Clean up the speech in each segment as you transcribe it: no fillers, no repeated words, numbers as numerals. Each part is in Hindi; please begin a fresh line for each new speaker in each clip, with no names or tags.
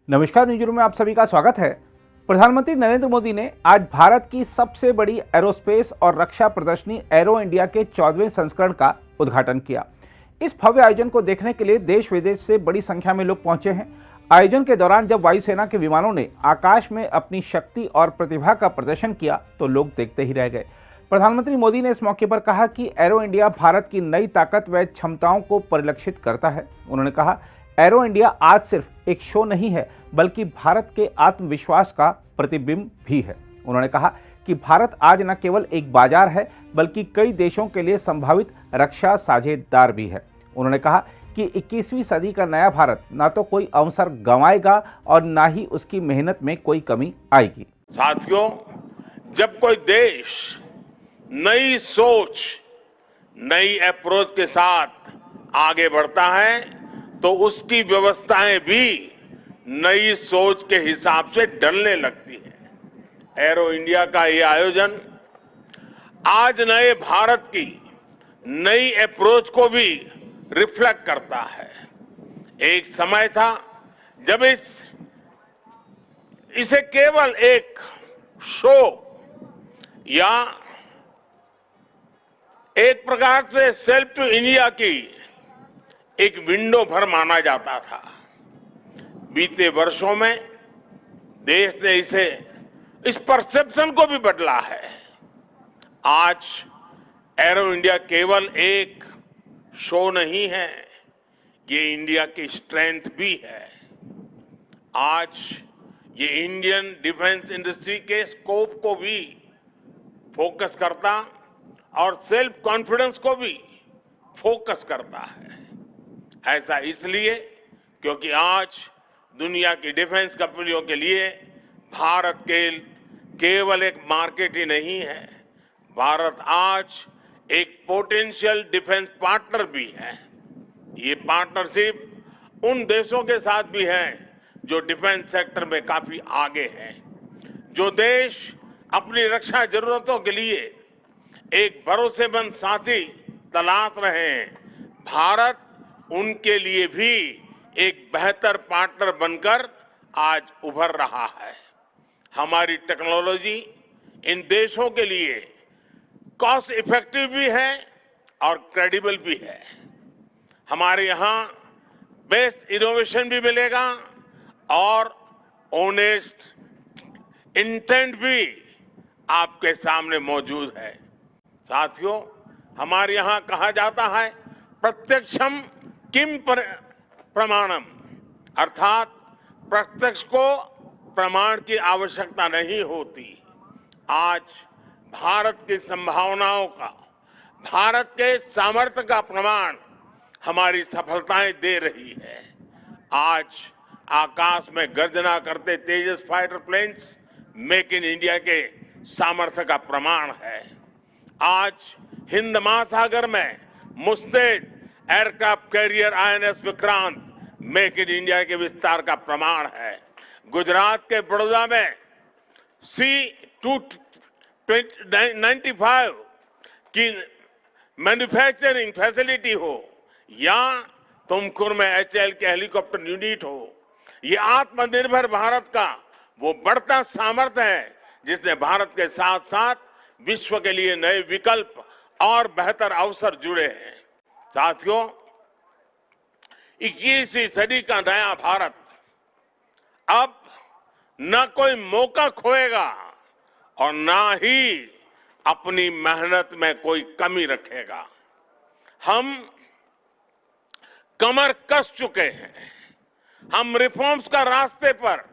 नमस्कार, न्यूज़ में आप सभी का स्वागत है। प्रधानमंत्री नरेंद्र मोदी ने आज भारत की सबसे बड़ी एरोस्पेस और रक्षा प्रदर्शनी एरो इंडिया के 14वें संस्करण का उद्घाटन किया। इस भव्य आयोजन को देखने के लिए देश विदेश से बड़ी संख्या में लोग पहुंचे हैं। आयोजन के दौरान जब वायुसेना के विमानों ने आकाश में अपनी शक्ति और प्रतिभा का प्रदर्शन किया तो लोग देखते ही रह गए। प्रधानमंत्री मोदी ने इस मौके पर कहा कि एरो इंडिया भारत की नई ताकत व क्षमताओं को परिलक्षित करता है। उन्होंने कहा, एरो इंडिया आज सिर्फ एक शो नहीं है बल्कि भारत के आत्मविश्वास का प्रतिबिंब भी है। उन्होंने कहा कि भारत आज न केवल एक बाजार है बल्कि कई देशों के लिए संभावित रक्षा साझेदार भी है। उन्होंने कहा कि 21वीं सदी का नया भारत न तो कोई अवसर गंवाएगा और न ही उसकी मेहनत में कोई कमी आएगी।
साथियों, जब कोई देश नई सोच, नई अप्रोच के साथ आगे बढ़ता है तो उसकी व्यवस्थाएं भी नई सोच के हिसाब से ढलने लगती है। एरो इंडिया का ये आयोजन आज नए भारत की नई अप्रोच को भी रिफ्लेक्ट करता है। एक समय था जब इसे केवल एक शो या एक प्रकार से सेल्फ टू इंडिया की एक विंडो भर माना जाता था। बीते वर्षों में देश ने इस परसेप्शन को भी बदला है। आज एरो इंडिया केवल एक शो नहीं है, ये इंडिया की स्ट्रेंथ भी है। आज ये इंडियन डिफेंस इंडस्ट्री के स्कोप को भी फोकस करता और सेल्फ कॉन्फिडेंस को भी फोकस करता है। ऐसा इसलिए क्योंकि आज दुनिया की डिफेंस कंपनियों के लिए भारत केवल एक मार्केट ही नहीं है, भारत आज एक पोटेंशियल डिफेंस पार्टनर भी है। ये पार्टनरशिप उन देशों के साथ भी है जो डिफेंस सेक्टर में काफी आगे हैं, जो देश अपनी रक्षा जरूरतों के लिए एक भरोसेमंद साथी तलाश रहे हैं। भारत उनके लिए भी एक बेहतर पार्टनर बनकर आज उभर रहा है। हमारी टेक्नोलॉजी इन देशों के लिए कॉस्ट इफेक्टिव भी है और क्रेडिबल भी है। हमारे यहाँ बेस्ट इनोवेशन भी मिलेगा और ऑनेस्ट इंटेंट भी आपके सामने मौजूद है। साथियों, हमारे यहाँ कहा जाता है प्रत्यक्षम किम प्रमाणम, अर्थात प्रत्यक्ष को प्रमाण की आवश्यकता नहीं होती। आज भारत की संभावनाओं का, भारत के सामर्थ्य का प्रमाण हमारी सफलताएं दे रही है। आज आकाश में गर्जना करते Tejas fighter planes make in India के सामर्थ्य का प्रमाण है। आज हिंद महासागर में मुस्तैद aircraft carrier INS Vikrant make in India के विस्तार का प्रमाण है। गुजरात के बड़ौदा में C-295 की मैन्युफैक्चरिंग फैसिलिटी हो या तुमकुर में HAL के हेलीकॉप्टर यूनिट हो, ये आत्मनिर्भर भारत का वो बढ़ता सामर्थ्य है जिसने भारत के साथ साथ विश्व के लिए नए विकल्प और बेहतर अवसर जुड़े हैं। साथियों, 21वीं सदी का नया भारत अब न कोई मौका खोएगा और न ही अपनी मेहनत में कोई कमी रखेगा। हम कमर कस चुके हैं। हम रिफॉर्म्स का रास्ते पर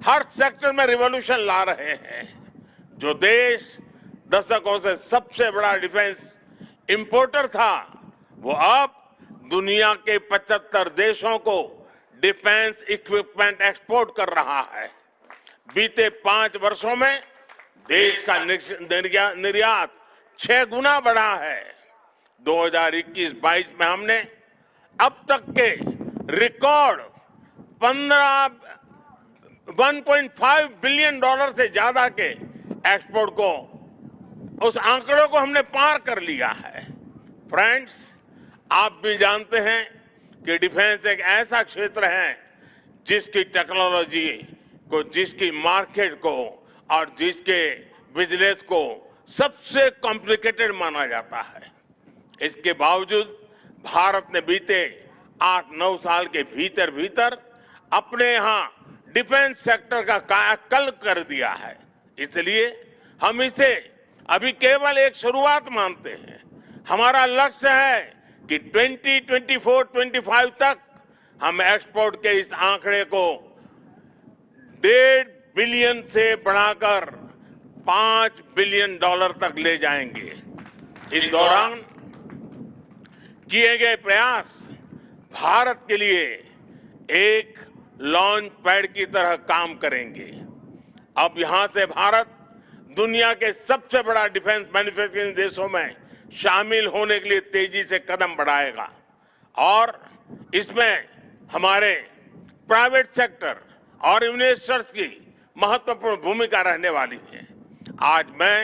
हर सेक्टर में रिवॉल्यूशन ला रहे हैं। जो देश दशकों से सबसे बड़ा डिफेंस इंपोर्टर था, वो अब दुनिया के 75 देशों को डिफेंस इक्विपमेंट एक्सपोर्ट कर रहा है। बीते 5 वर्षों में देश का निर्यात 6 गुना बढ़ा है। 2021-22 में हमने अब तक के रिकॉर्ड 1.5 बिलियन डॉलर से ज्यादा के एक्सपोर्ट को, उस आंकड़ों को हमने पार कर लिया है। फ्रेंड्स, आप भी जानते हैं कि डिफेंस एक ऐसा क्षेत्र है जिसकी टेक्नोलॉजी को, जिसकी मार्केट को और जिसके बिजनेस को सबसे कॉम्प्लिकेटेड माना जाता है। इसके बावजूद भारत ने बीते 8-9 साल के भीतर भीतर अपने यहां डिफेंस सेक्टर का कायाकल्प कर दिया है। इसलिए हम इसे अभी केवल एक शुरुआत मानते हैं। हमारा लक्ष्य है कि 2024-25 तक हम एक्सपोर्ट के इस आंकड़े को 1.5 बिलियन से बढ़ाकर $5 बिलियन तक ले जाएंगे। इस दौरान किए गए प्रयास भारत के लिए एक लॉन्च पैड की तरह काम करेंगे। अब यहां से भारत दुनिया के सबसे बड़ा डिफेंस मैन्युफैक्चरिंग देशों में शामिल होने के लिए तेजी से कदम बढ़ाएगा और इसमें हमारे प्राइवेट सेक्टर और इन्वेस्टर्स की महत्वपूर्ण भूमिका रहने वाली है। आज मैं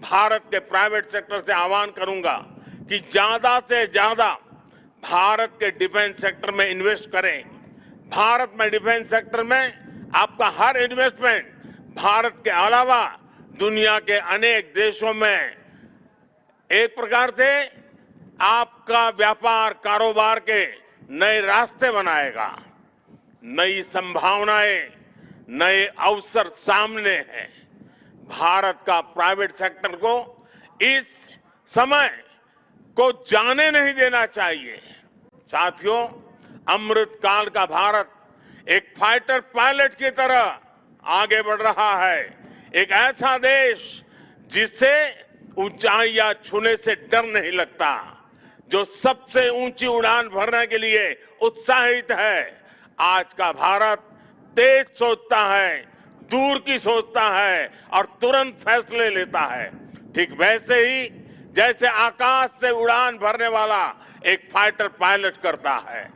भारत के प्राइवेट सेक्टर से आह्वान करूंगा कि ज्यादा से ज्यादा भारत के डिफेंस सेक्टर में इन्वेस्ट करें। भारत में डिफेंस सेक्टर में आपका हर इन्वेस्टमेंट भारत के अलावा दुनिया के अनेक देशों में एक प्रकार से आपका व्यापार कारोबार के नए रास्ते बनाएगा। नई संभावनाएं, नए अवसर सामने हैं। भारत का प्राइवेट सेक्टर को इस समय को जाने नहीं देना चाहिए। साथियों, अमृत काल का भारत एक फाइटर पायलट की तरह आगे बढ़ रहा है। एक ऐसा देश जिससे ऊंचाइयां छूने से डर नहीं लगता, जो सबसे ऊंची उड़ान भरने के लिए उत्साहित है। आज का भारत तेज सोचता है, दूर की सोचता है और तुरंत फैसले लेता है। ठीक वैसे ही जैसे आकाश से उड़ान भरने वाला एक फाइटर पायलट करता है।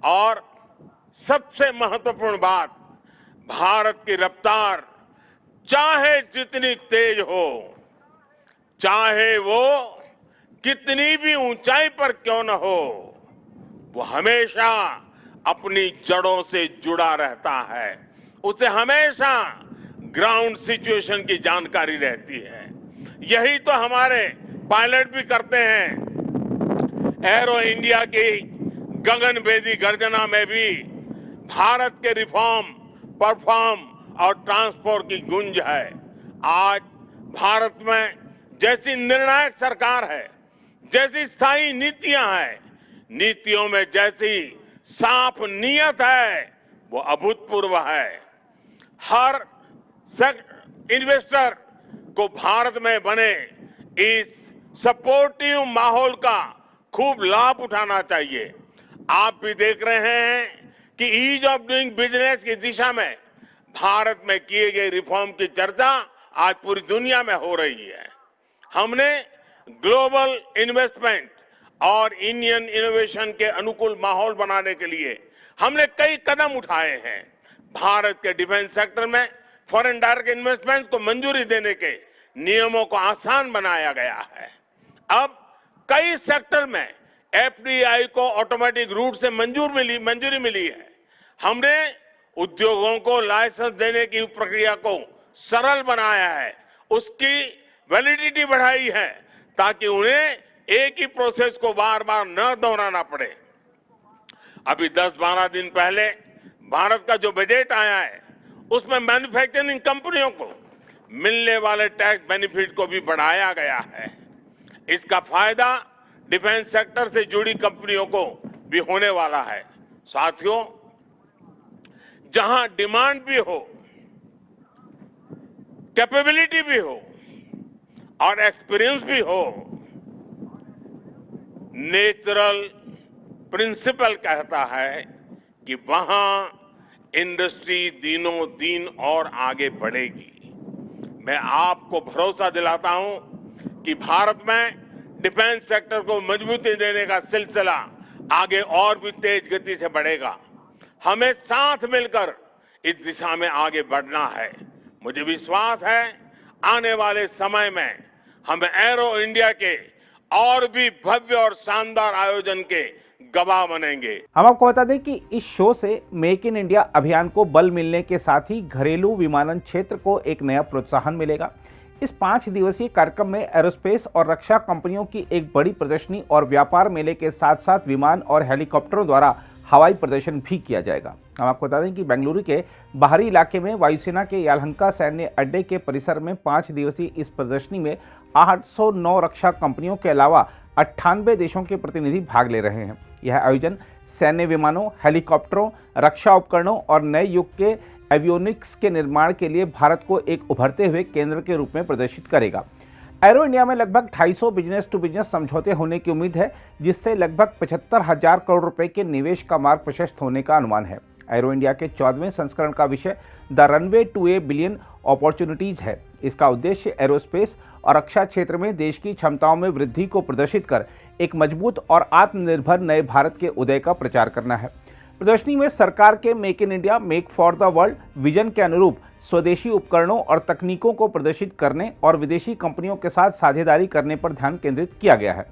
और सबसे महत्वपूर्ण बात, भारत की रफ्तार चाहे जितनी तेज हो, चाहे वो कितनी भी ऊंचाई पर क्यों न हो, वो हमेशा अपनी जड़ों से जुड़ा रहता है। उसे हमेशा ग्राउंड सिचुएशन की जानकारी रहती है। यही तो हमारे पायलट भी करते हैं। एरो इंडिया की गगनभेदी गर्जना में भी भारत के रिफॉर्म, परफॉर्म और ट्रांसपोर्ट की गूंज है। आज भारत में जैसी निर्णायक सरकार है, जैसी स्थायी नीतियां हैं, नीतियों में जैसी साफ नीयत है, वो अभूतपूर्व है। हर इन्वेस्टर को भारत में बने इस सपोर्टिव माहौल का खूब लाभ उठाना चाहिए। आप भी देख रहे हैं कि ईज ऑफ डूइंग बिजनेस की दिशा में भारत में किए गए रिफॉर्म की चर्चा आज पूरी दुनिया में हो रही है। हमने ग्लोबल इन्वेस्टमेंट और इंडियन इनोवेशन के अनुकूल माहौल बनाने के लिए हमने कई कदम उठाए हैं। भारत के डिफेंस सेक्टर में फॉरेन डायरेक्ट इन्वेस्टमेंट को मंजूरी देने के नियमों को आसान बनाया गया है। अब कई सेक्टर में एफडीआई को ऑटोमेटिक रूट से मंजूरी मिली है। हमने उद्योगों को लाइसेंस देने की प्रक्रिया को सरल बनाया है, उसकी वैलिडिटी बढ़ाई है ताकि उन्हें एक ही प्रोसेस को बार बार न दोहराना पड़े। अभी 10-12 दिन पहले भारत का जो बजट आया है उसमें मैन्युफैक्चरिंग कंपनियों को मिलने वाले टैक्स बेनिफिट को भी बढ़ाया गया है। इसका फायदा डिफेंस सेक्टर से जुड़ी कंपनियों को भी होने वाला है। साथियों, जहां डिमांड भी हो, कैपेबिलिटी भी हो और एक्सपीरियंस भी हो, नेचुरल प्रिंसिपल कहता है कि वहां इंडस्ट्री दिनों दिन और आगे बढ़ेगी। मैं आपको भरोसा दिलाता हूं कि भारत में डिफेंस सेक्टर को मजबूती देने का सिलसिला आगे और भी तेज गति से बढ़ेगा। हमें साथ मिलकर इस दिशा में आगे बढ़ना है। मुझे विश्वास है आने वाले समय में हम एरो इंडिया के और भी भव्य और शानदार आयोजन के गवाह बनेंगे।
हम आपको बता दें कि इस शो से मेक इन इंडिया अभियान को बल मिलने के साथ ही घरेलू विमानन क्षेत्र को एक नया प्रोत्साहन मिलेगा। इस 5 दिवसीय कार्यक्रम में एरोस्पेस और रक्षा कंपनियों की एक बड़ी प्रदर्शनी और व्यापार मेले के साथ साथ विमान और हेलीकॉप्टरों द्वारा हवाई प्रदर्शन भी किया जाएगा। हम आपको बता दें कि बेंगलुरु के बाहरी इलाके में वायुसेना के यालहंका सैन्य अड्डे के परिसर में 5 दिवसीय इस प्रदर्शनी में 809 रक्षा कंपनियों के अलावा 98 देशों के प्रतिनिधि भाग ले रहे हैं। यह आयोजन सैन्य विमानों, हेलीकॉप्टरों, रक्षा उपकरणों और नए युग के एवियोनिक्स के निर्माण के लिए भारत को एक उभरते हुए केंद्र के रूप में प्रदर्शित करेगा। एरो इंडिया में लगभग 250 बिजनेस टू बिजनेस समझौते होने की उम्मीद है, जिससे लगभग 75,000 करोड़ रुपए के निवेश का मार्ग प्रशस्त होने का अनुमान है। एरो इंडिया के 14वें संस्करण का विषय the runway to a billion opportunities है। इसका उद्देश्य एरोस्पेस और रक्षा क्षेत्र में देश की क्षमताओं में वृद्धि को प्रदर्शित कर एक मजबूत और आत्मनिर्भर नए भारत के उदय का प्रचार करना है। प्रदर्शनी में सरकार के make in India, make for the world vision के अनुरूप स्वदेशी उपकरणों और तकनीकों को प्रदर्शित करने और विदेशी कंपनियों के साथ साझेदारी करने पर ध्यान केंद्रित किया गया है।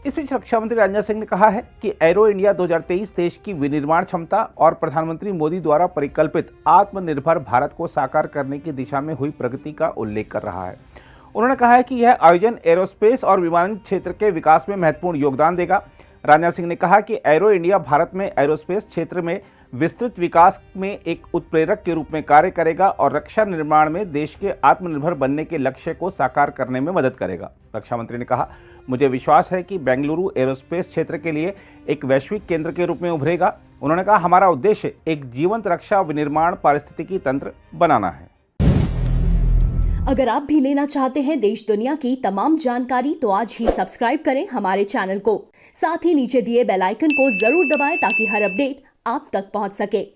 इस बीच रक्षा मंत्री राजनाथ सिंह ने कहा है कि एरो इंडिया 2023 देश की विनिर्माण क्षमता और प्रधानमंत्री मोदी द्वारा परिकल्पित आत्मनिर्भर भारत को साकार करने की दिशा में हुई प्रगति का उल्लेख कर रहा है। उन्होंने कहा है कि यह आयोजन एरोस्पेस और विमानन क्षेत्र के विकास में महत्वपूर्ण योगदान देगा। राजनाथ सिंह ने कहा कि एरो इंडिया भारत में एरोस्पेस क्षेत्र में विस्तृत विकास में एक उत्प्रेरक के रूप में कार्य करेगा और रक्षा निर्माण में देश के आत्मनिर्भर बनने के लक्ष्य को साकार करने में मदद करेगा। रक्षा मंत्री ने कहा, मुझे विश्वास है कि बेंगलुरु एरोस्पेस क्षेत्र के लिए एक वैश्विक केंद्र के रूप में उभरेगा। उन्होंने कहा, हमारा उद्देश्य एक जीवंत रक्षा विनिर्माण पारिस्थितिकी तंत्र बनाना है।
अगर आप भी लेना चाहते हैं देश दुनिया की तमाम जानकारी तो आज ही सब्सक्राइब करें हमारे चैनल को। साथ ही नीचे दिए बेल आइकन को जरूर दबाएं ताकि हर अपडेट आप तक पहुंच सके।